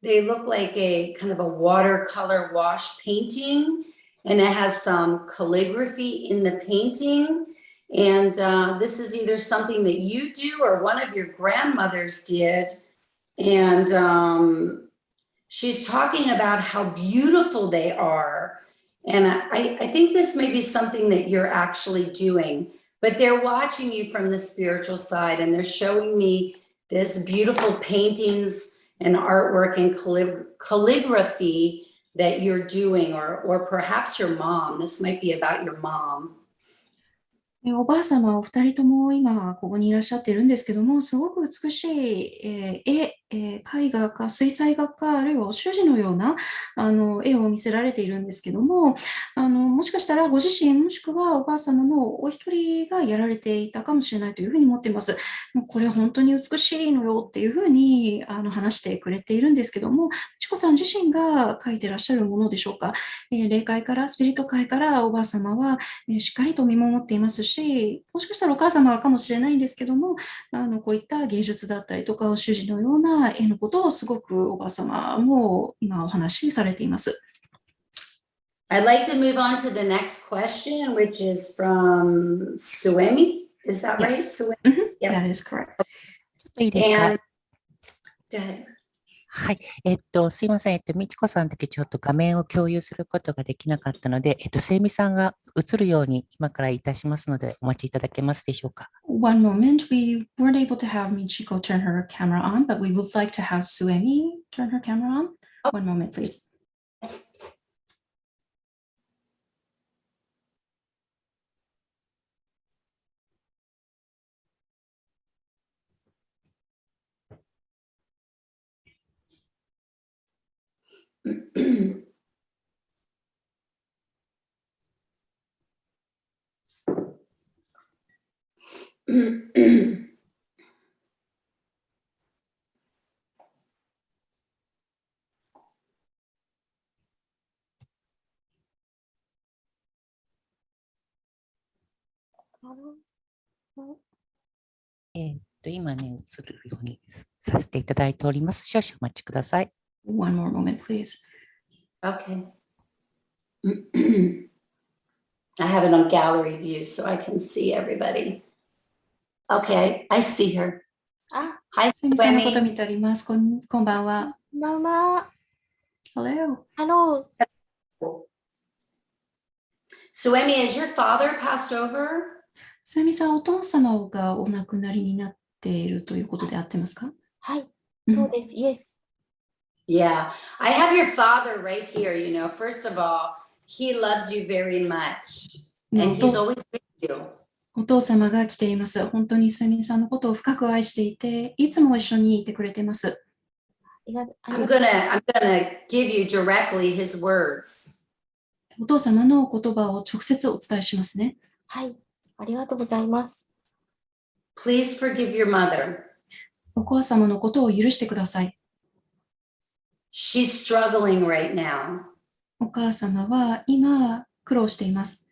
They look like a kind of a watercolor wash painting, and it has some calligraphy in the painting. And this is either something that you do or one of your grandmothers did. And she's talking about how beautiful they are. And I think this may be something that you're actually doing, but they're watching you from the spiritual side, and they're showing me this beautiful paintings and artwork and calligraphy that you're doing, or perhaps your mom. This might be about your mom. おばあ様お二人とも今ここにいらっしゃっているんですけども、すごく美しい絵絵画か水彩画か、あるいはお習字のような絵を見せられているんですけども、もしかしたらご自身もしくはおばあ様のお一人がやられていたかもしれないというふうに思っています。もうこれ本当に美しいのよっていうふうに話してくれているんですけども、ちこさん自身が描いてらっしゃるものでしょうか。霊界から、スピリット界からおばあ様はしっかりと見守っていますし、もしかしたらお母様かもしれないんですけども、こういった芸術だったりとか、お習字のような絵のことをすごくおばあ様も今お話しされています。I'd like to move on to the next question, which is from Suemi. Is that right? Yes. Suemi? Yep. That is correct. いいですか？ And go ahead. はい。すいません。みちこさんだけちょっと画面を共有することができなかったので、せいみさんが映るように今からいたしますので、お待ちいただけますでしょうか。One moment, we weren't able to have Michiko turn her camera on, but we would like to have Suemi turn her camera on. One moment, please.今ね、映るようにさせていただいております。少々お待ちください。One more moment, please. Okay. I have it on gallery view so I can see everybody. Okay, I see her. あ、Hi, すみさんのこと Suemi. 見ております。こんばんは。まあまあ、Hello. Suemi, has your father passed over? すみさん、お父様がお亡くなりになっているということで合ってますか？はい、うんそうです、イエス。Yeah, I have your father right here. You know, first of all, he loves you very much, and he's always with you. お父様が来ています。本当にすみさんのことを深く愛していて、いつも一緒にいてくれています。I'm gonna give you directly his words. お父様の言葉を直接お伝えしますね。はい、ありがとうございます。Please forgive your mother. お母様のことを許してください。She's struggling right now. お母様は今苦労しています。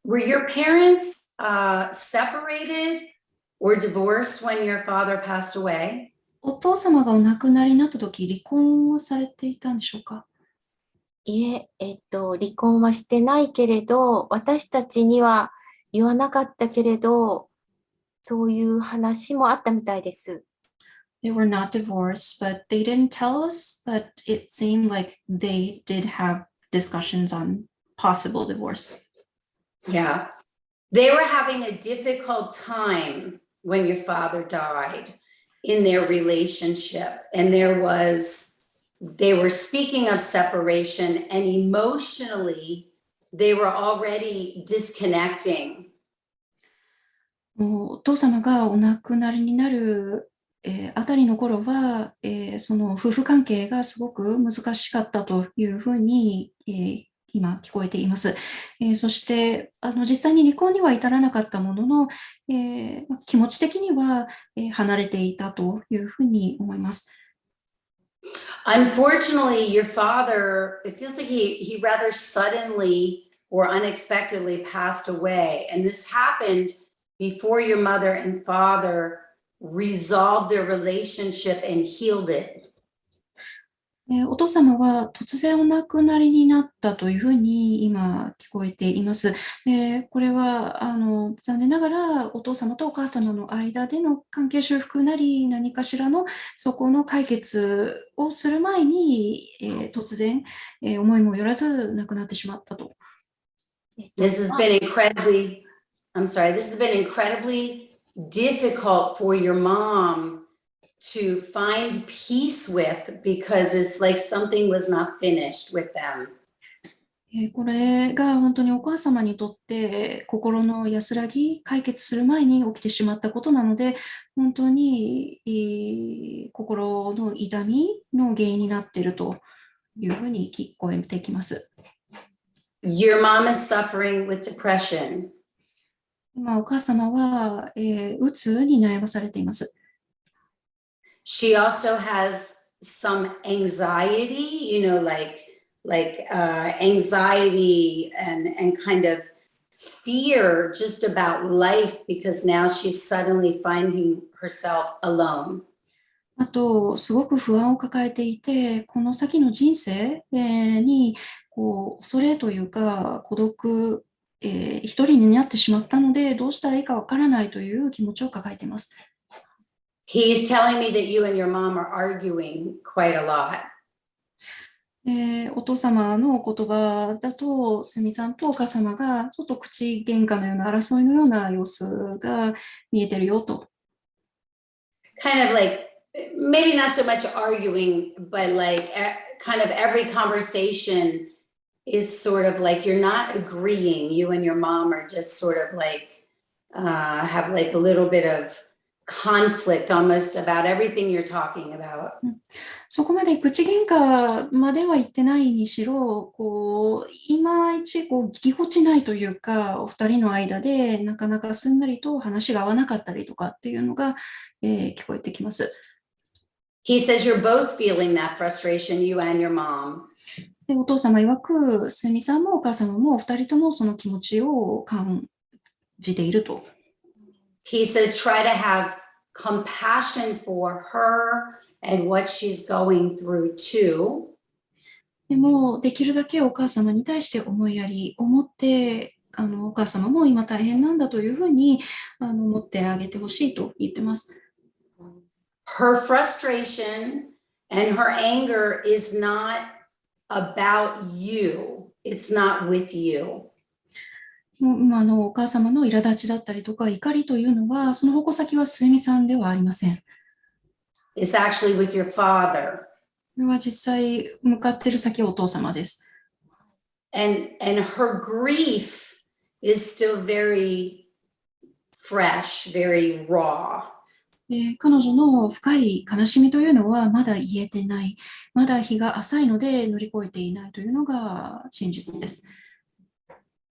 Were your parents separated or divorced when your father passed away? お父様がお亡くなりになった時、離婚はされていたんでしょうか？いえ、離婚はしてないけれど、私たちには言わなかったけれど、そういう話もあったみたいです。They were not divorced, but they didn't tell us, but it seemed like they did have discussions on possible divorce. Yeah. They were having a difficult time when your father died in their relationship. And they were speaking of separation, and emotionally, they were already disconnecting. お父様がお亡くなりになる、あたりの頃は、その夫婦関係がすごく難しかったというふうに、今聞こえています。そして実際に離婚には至らなかったものの、気持ち的には、離れていたというふうに思います。Unfortunately, your father, it feels like he rather suddenly or unexpectedly passed away. And this happened before your mother and father resolved their relationship and healed it. お父様は突然お亡くなりになったというふうに今聞こえています。これは残念ながらお父様とお母様の間での関係修復なり何かしらのそこの解決をする前に、突然、思いもよらず亡くなってしまったと。This has been incredibly difficult for your mom to find peace with because it's like something was not finished with them. これが本当にお母様にとって心の安らぎ、解決する前に起きてしまったことなので、本当に心の痛みの原因になっているというふうに聞こえてきます。Your mom is suffering with depression. 今、お母様は、うつに悩まされています。She also has some anxiety, anxiety and kind of fear just about life because now she's suddenly finding herself alone. あと、すごく不安を抱えていて、この先の人生に恐れというか、孤独、一人になってしまったので、どうしたらいいかわからないという気持ちを抱えています。He's telling me that you and your mom are arguing quite a lot. お父様の言葉だと、すみさんとお母様がちょっと口喧嘩のような争いのような様子が見えてるよと。Kind of like, maybe not so much arguing, but like kind of every conversation is sort of like you're not agreeing. You and your mom are just sort of like, have like a little bit of conflict almost about everything you're talking about. そこまで口喧嘩までは言ってないにしろ、いまいちぎこちないというか、お二人の間でなかなかすんなりと話が合わなかったりとかっていうのが、聞こえてきます。He says you're both feeling that frustration, you and your mom. でお父様曰く、すみさんもお母様もお二人ともその気持ちを感じていると。He says try to have compassion for her and what she's going through too. でも、できるだけお母様に対して思いやりを持って、お母様も今大変なんだというふうに思ってあげてほしいと言ってます。Her frustration and her anger is not about you. It's not with you. お母様の苛立ちだったりとか怒りというのは、その矛先はすみさんではありません。It's actually with your father. これは実際向かっている先はお父様です。And her grief is still very fresh, very raw. 彼女の深い悲しみというのはまだ言えてない。まだ日が浅いので乗り越えていないというのが真実です。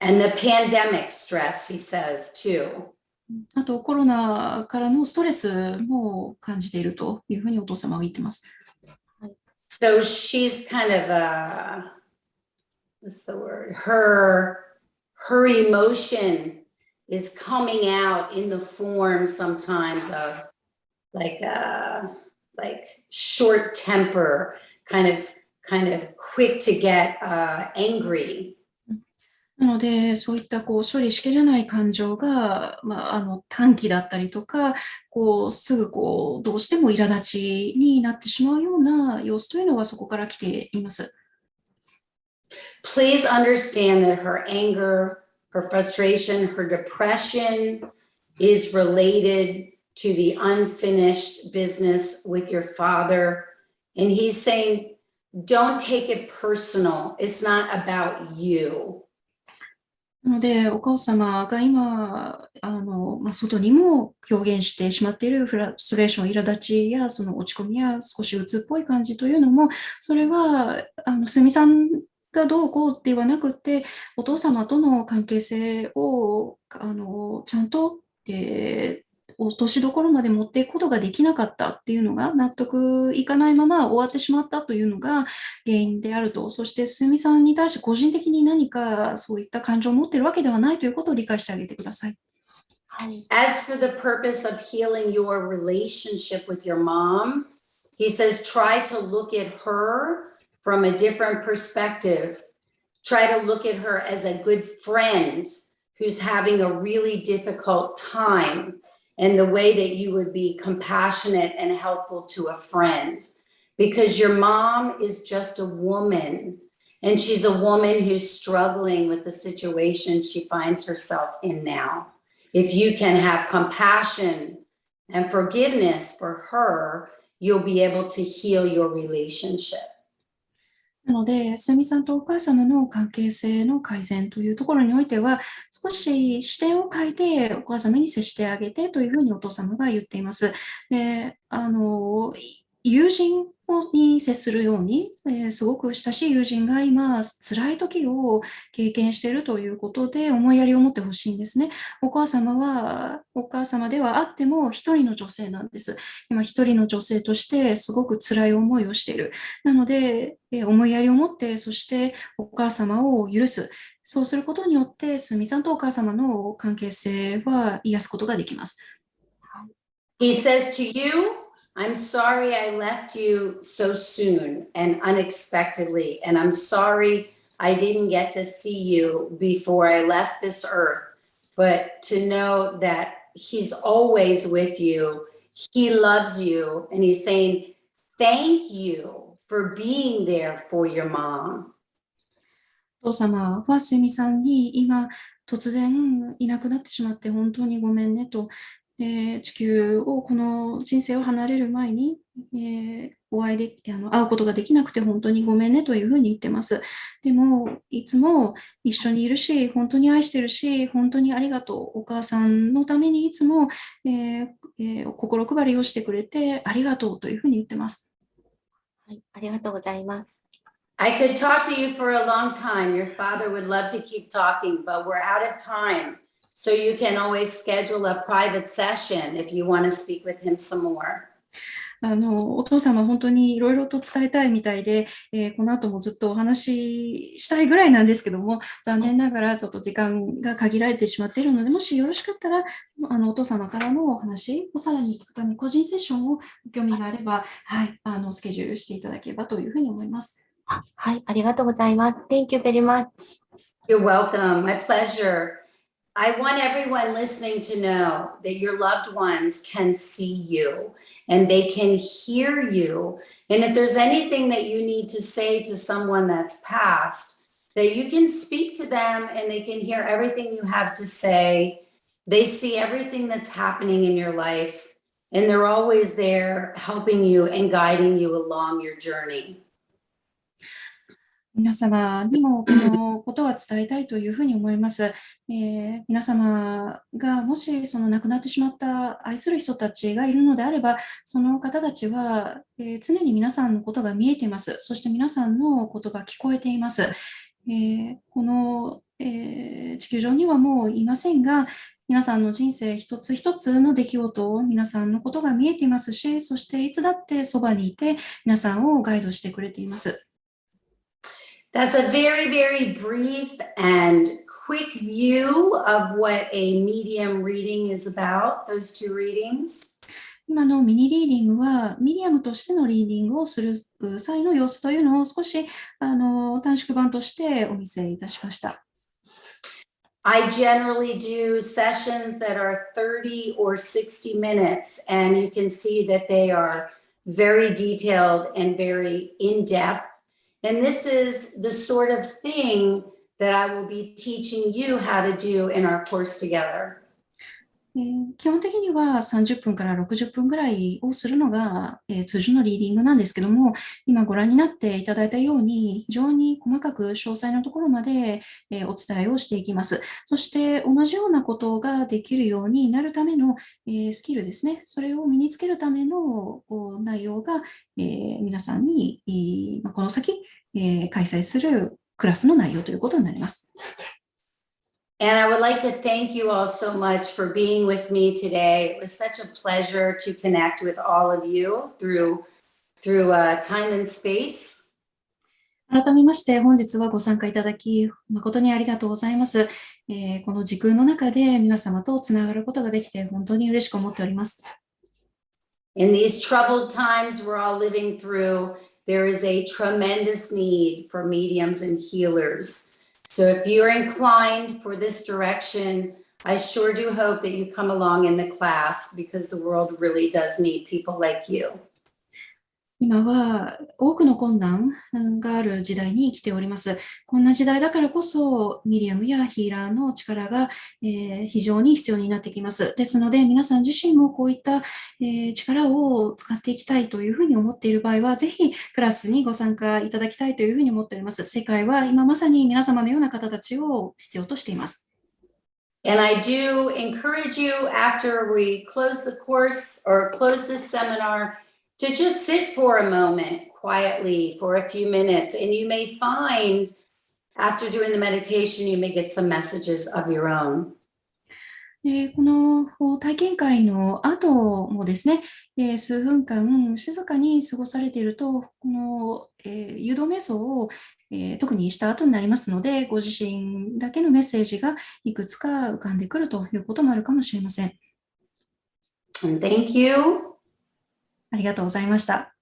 And the pandemic stress, he says, too. あとコロナからのストレスも感じているというふうにお父様は言ってます。So she's kind of what's the word? Her emotion is coming out in the form sometimes of like short temper, kind of quick to get angry. なので、そういった処理しきれない感情が、短気だったりとか、すぐどうしても苛立ちになってしまうような様子というのはそこから来ています。Please understand that her anger, her frustration, her depression is related to the unfinished business with your father. And he's saying, don't take it personal. It's not about you. なので、お母様が今、外にも表現してしまっているフラストレーション、苛立ちやその落ち込みや少し鬱っぽい感じというのも、それは、すみさんがどうこうではなくて、お父様との関係性を、ちゃんと、落としどころまで持っていくことができなかったっていうのが納得いかないまま終わってしまったというのが原因であると。そして、すみさんに対して個人的に何かそういった感情を持っているわけではないということを理解してあげてください。As for the purpose of healing your relationship with your mom, he says try to look at her from a different perspective. Try to look at her as a good friend who's having a really difficult time. And the way that you would be compassionate and helpful to a friend. Because your mom is just a woman. And she's a woman who's struggling with the situation she finds herself in now. If you can have compassion and forgiveness for her, you'll be able to heal your relationship. なので、すみさんとお母様の関係性の改善というところにおいては、少し視点を変えてお母様に接してあげてというふうにお父様が言っています。で、友人に接するように、すごく親しい友人が今、辛い時を経験しているということで、思いやりを持ってほしいんですね。お母様ではあっても、一人の女性なんです。今、一人の女性としてすごく辛い思いをしている。なので、思いやりを持って、そしてお母様を許す。そうすることによって、すみさんとお母様の関係性は癒すことができます。He says to you, I'm sorry I left you so soon and unexpectedly, and I'm sorry I didn't get to see you before I left this earth, but to know that he's always with you, he loves you, and he's saying, thank you for being there for your mom. お父様はすみさんに今突然いなくなってしまって本当にごめんねと、地球をこの人生を離れる前に、会うことができなくて本当にごめんねというふうに言ってます。でもいつも一緒にいるし本当に愛してるし本当にありがとう。お母さんのためにいつも、心配りをしてくれてありがとうというふうに言ってます。はい、ありがとうございます。I could talk to you for a long time. Your father would love to keep talking, but we're out of time. So you can always schedule a private session if you want to speak with him some more. お父様本当にいろいろと伝えたいみたいで、この後もずっとお話ししたいぐらいなんですけども、残念ながらちょっと時間が限られてしまっているので、もしよろしかったら、お父様からのお話をさらに聞くために個人セッションをご興味があれば、はい、スケジュールしていただければというふうに思います。はい、ありがとうございます。Thank you very much. You're welcome. My pleasure. I want everyone listening to know that your loved ones can see you and they can hear you. And if there's anything that you need to say to someone that's passed, that you can speak to them and they can hear everything you have to say. They see everything that's happening in your life, and they're always there helping you and guiding you along your journey. 皆様にもこのことは伝えたいというふうに思います。皆様がもしその亡くなってしまった愛する人たちがいるのであれば、その方たちは、常に皆さんのことが見えています。そして皆さんのことが聞こえています。この、地球上にはもういませんが、皆さんの人生一つ一つの出来事を皆さんのことが見えていますし、そしていつだってそばにいて皆さんをガイドしてくれています。That's a very, very brief and quick view of what a medium reading is about, those two readings. 今のミニリーディングは、ミディアムとしてのリーディングをする際の様子というのを少し短縮版としてお見せいたしました。I generally do sessions that are 30 or 60 minutes, and you can see that they are very detailed and very in-depth. And this is the sort of thing that I will be teaching you how to do in our course together. 基本的には30分から60分ぐらいをするのが、通常のリーディングなんですけども、今ご覧になっていただいたように非常に細かく詳細なところまで、お伝えをしていきます。そして同じようなことができるようになるための、スキルですね。それを身につけるための内容が、皆さんに、この先、開催するクラスの内容ということになります。And I would like to thank you all so much for being with me today. It was such a pleasure to connect with all of you through time and space. 改めまして本日はご参加いただき誠にありがとうございます。この時空の中で皆様とつながることができて本当に嬉しく思っております。In these troubled times we're all living through, there is a tremendous need for mediums and healers. So if you're inclined for this direction, I sure do hope that you come along in the class because the world really does need people like you. 今は多くの困難がある時代に生きております。こんな時代だからこそ、ミディアムやヒーラーの力が非常に必要になってきます。ですので、皆さん自身もこういった力を使っていきたいというふうに思っている場合は、ぜひクラスにご参加いただきたいというふうに思っております。世界は今まさに皆様のような方たちを必要としています。And I do encourage you after we close the course or close this seminar to just sit for a moment quietly for a few minutes. And you may find after doing the meditation, you may get some messages of your own. この体験会の後もですね、数分間静かに過ごされていると、この誘導瞑想を特にした後になりますので、ご自身だけのメッセージがいくつか浮かんでくるということもあるかもしれません。And thank you. ありがとうございました。